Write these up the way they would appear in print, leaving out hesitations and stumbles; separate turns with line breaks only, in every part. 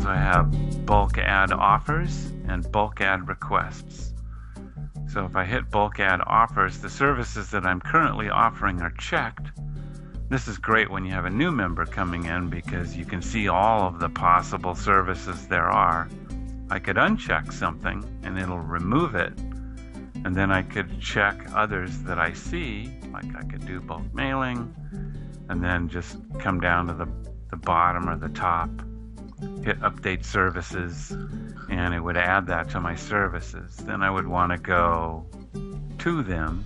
fields. I have bulk add offers and bulk add requests. So if I hit bulk add offers, the services that I'm currently offering are checked. This is great when you have a new member coming in because you can see all of the possible services there are. I could uncheck something and it'll remove it, and then I could check others that I see, like I could do bulk mailing, and then just come down to the bottom or the top, hit update services, and it would add that to my services. Then I would want to go to them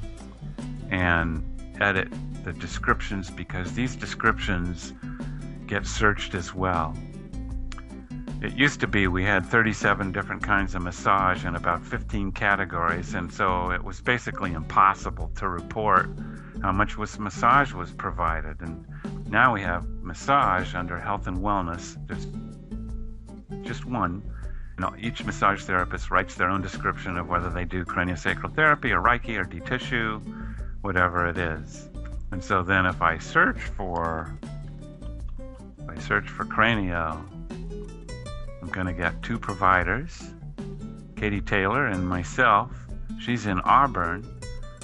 and edit the descriptions, because these descriptions get searched as well. It used to be we had 37 different kinds of massage and about 15 categories, and so it was basically impossible to report how much massage was provided. And now we have massage under health and wellness. There's just one. Each massage therapist writes their own description of whether they do craniosacral therapy or Reiki or deep tissue, whatever it is. And so then if I search for cranio, I'm going to get two providers, Katie Taylor and myself. She's in Auburn.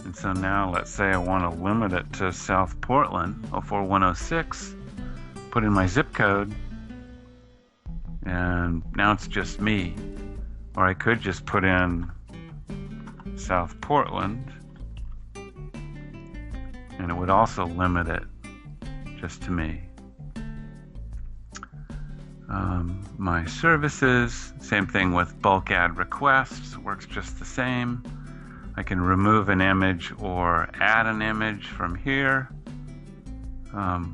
And so now let's say I want to limit it to South Portland, 04106, put in my zip code, and now it's just me. Or I could just put in South Portland, and it would also limit it just to me. My services, same thing with bulk add requests, works just the same. I can remove an image or add an image from here.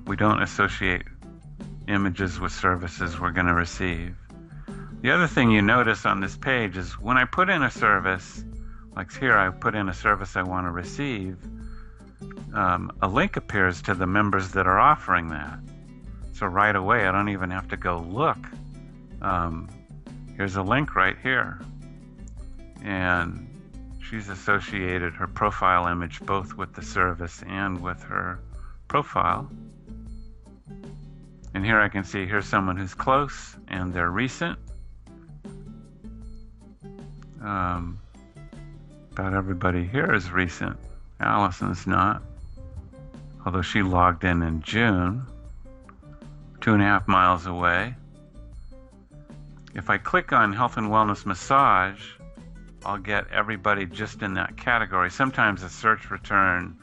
We don't associate images with services we're going to receive. The other thing you notice on this page is when I put in a service, like here I put in a service I want to receive, a link appears to the members that are offering that. So right away I don't even have to go look. Here's a link right here. And she's associated her profile image both with the service and with her profile. And here I can see here's someone who's close and they're recent. About everybody here is recent. Allison's not, although she logged in June, 2.5 miles away. If I click on health and wellness massage, I'll get everybody just in that category. Sometimes a search return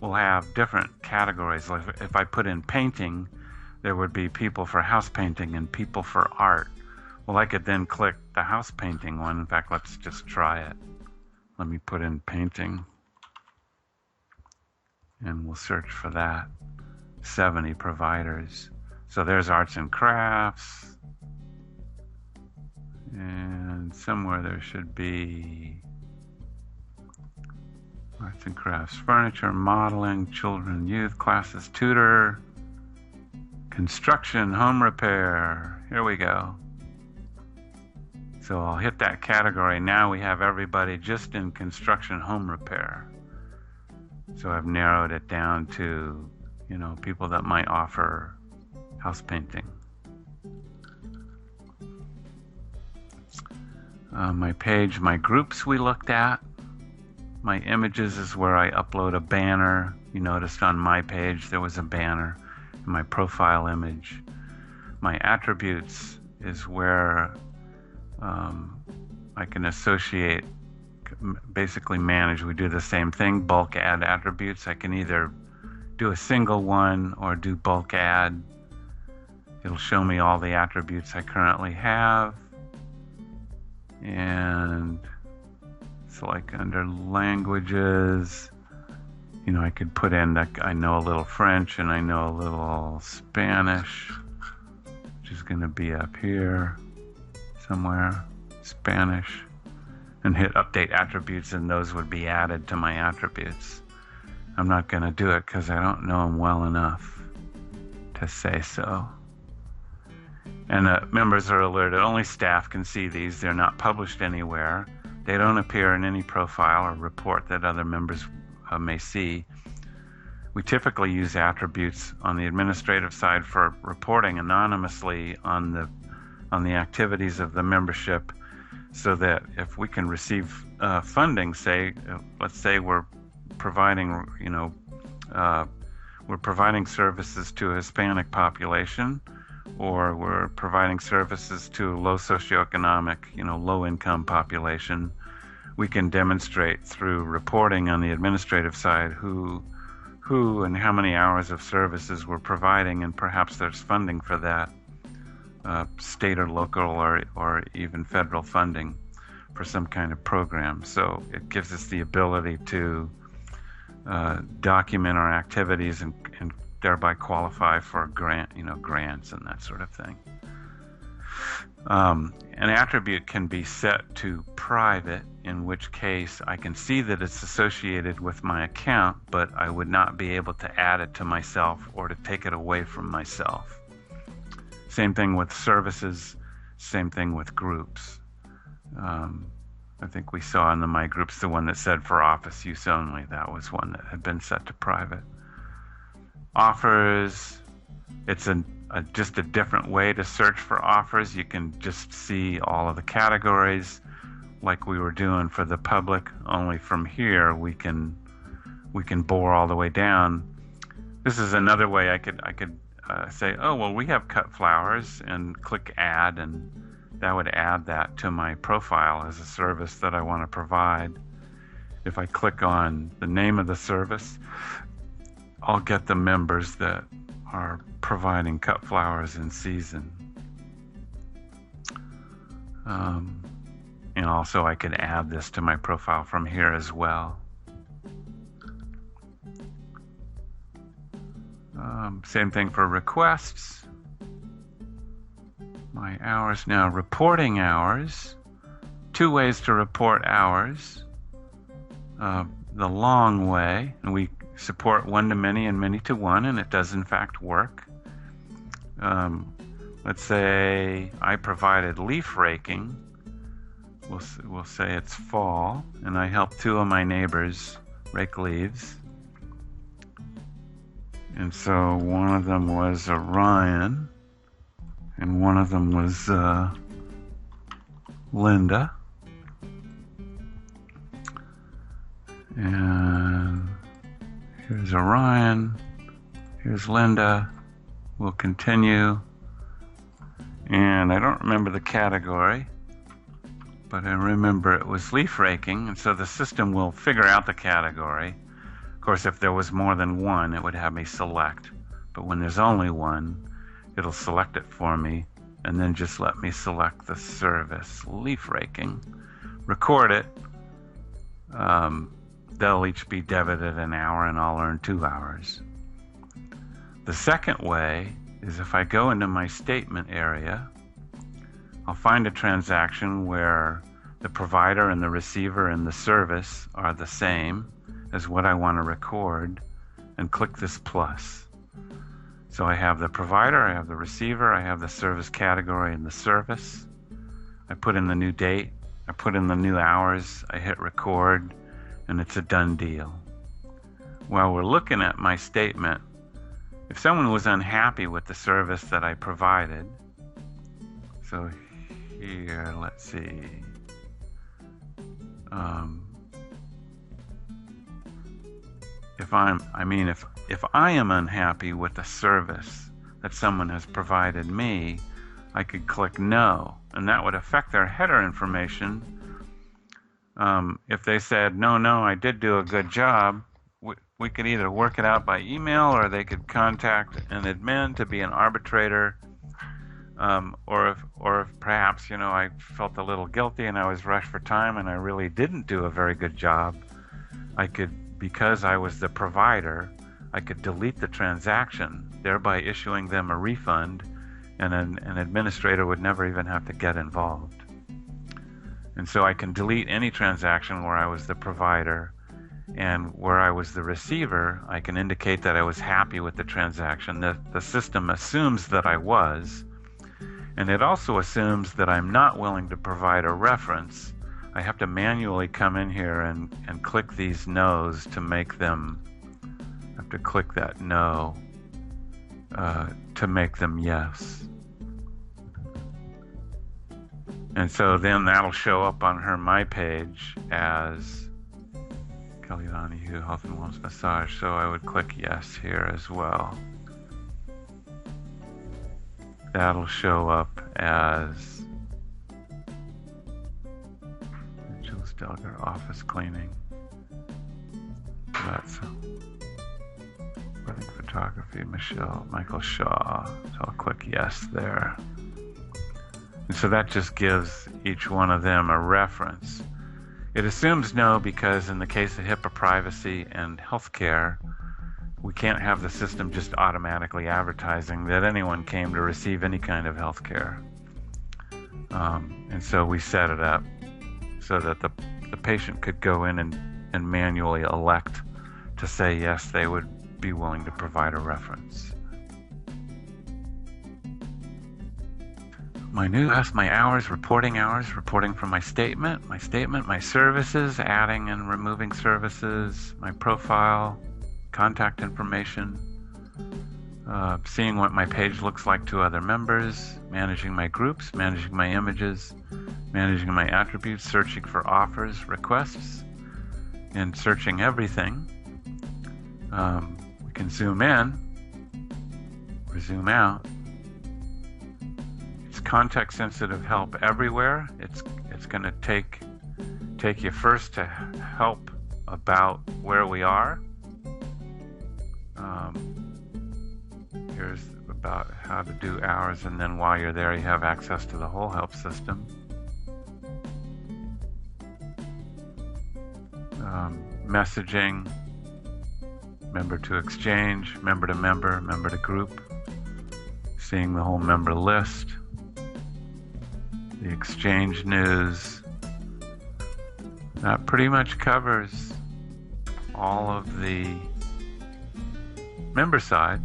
will have different categories. Like if I put in painting, there would be people for house painting and people for art. Well, I could then click the house painting one. In fact, let's just try it. Let me put in painting, and we'll search for that. 70 providers. So there's arts and crafts. And somewhere there should be arts and crafts, furniture, modeling, children, youth, classes, tutor, construction, home repair. Here we go. So I'll hit that category. Now we have everybody just in construction, home repair. So I've narrowed it down to, people that might offer house painting. My page, my groups we looked at. My images is where I upload a banner. You noticed on my page there was a banner in my profile image. My attributes is where I can associate, basically manage. We do the same thing, bulk add attributes. I can either do a single one or do bulk add. It'll show me all the attributes I currently have. And it's like under languages, I could put in that I know a little French and I know a little Spanish, which is going to be up here somewhere, Spanish, and hit update attributes, and those would be added to my attributes. I'm not going to do it because I don't know them well enough to say so. And members are alerted. Only staff can see these. They're not published anywhere. They don't appear in any profile or report that other members may see. We typically use attributes on the administrative side for reporting anonymously on on the activities of the membership, so that if we can receive funding, let's say we're providing, we're providing services to a Hispanic population, or we're providing services to a low socioeconomic, low income population, we can demonstrate through reporting on the administrative side who and how many hours of services we're providing, and perhaps there's funding for that, state or local or even federal funding for some kind of program. So it gives us the ability to document our activities and thereby qualify for grants and that sort of thing. An attribute can be set to private, in which case I can see that it's associated with my account, but I would not be able to add it to myself or to take it away from myself. Same thing with services, same thing with groups. I think we saw in the My Groups the one that said for office use only. That was one that had been set to private. Offers, it's just a different way to search for offers. You can just see all of the categories like we were doing for the public, only from here we can bore all the way down. This is another way I could say, oh, well, we have cut flowers, and click add, and that would add that to my profile as a service that I want to provide. If I click on the name of the service, I'll get the members that are providing cut flowers in season. And also I could add this to my profile from here as well. Same thing for requests. My hours now, reporting hours. 2 ways to report hours. The long way, and we support one-to-many and many-to-one, and it does in fact work. Let's say I provided leaf raking. We'll say it's fall, and I helped 2 of my neighbors rake leaves. And so one of them was Ryan, and one of them was Linda. And here's Orion, here's Linda. We'll continue. And I don't remember the category, but I remember it was leaf raking, and so the system will figure out the category. Of course, if there was more than one, it would have me select. But when there's only one, it'll select it for me, and then just let me select the service, leaf raking, record it. They'll each be debited an hour, and I'll earn 2 hours. The second way is if I go into my statement area, I'll find a transaction where the provider and the receiver and the service are the same as what I want to record, and click this plus. So I have the provider, I have the receiver, I have the service category and the service. I put in the new date, I put in the new hours, I hit record, and it's a done deal. While we're looking at my statement, if someone was unhappy with the service that I provided, so here, let's see, if I am unhappy with the service that someone has provided me, I could click no, and that would affect their header information. If they said, no, I did do a good job, we could either work it out by email, or they could contact an admin to be an arbitrator, or if perhaps, I felt a little guilty and I was rushed for time and I really didn't do a very good job, because I was the provider, I could delete the transaction, thereby issuing them a refund, and an administrator would never even have to get involved. And so I can delete any transaction where I was the provider, and where I was the receiver, I can indicate that I was happy with the transaction. The system assumes that I was, and it also assumes that I'm not willing to provide a reference. I have to manually come in here and click these no's to make them, I have to click that no to make them yes. And so then that'll show up on her My page as Kelly Donahue Health and Wellness Massage. So I would click yes here as well. That'll show up as Jules Delgar Office Cleaning. That's Wedding Photography, Michael Shaw. So I'll click yes there. And so that just gives each one of them a reference. It assumes no because in the case of HIPAA privacy and healthcare, we can't have the system just automatically advertising that anyone came to receive any kind of healthcare. And so we set it up so that the patient could go in and manually elect to say yes, they would be willing to provide a reference. My hours, reporting from my statement, my services, adding and removing services, my profile, contact information, seeing what my page looks like to other members, managing my groups, managing my images, managing my attributes, searching for offers, requests, and searching everything. We can zoom in or zoom out. It's context-sensitive help everywhere. It's going to take you first to help about where we are. Here's about how to do hours, and then while you're there, you have access to the whole help system. Messaging, member to exchange, member to member, member to group, seeing the whole member list, the exchange news. That pretty much covers all of the member side.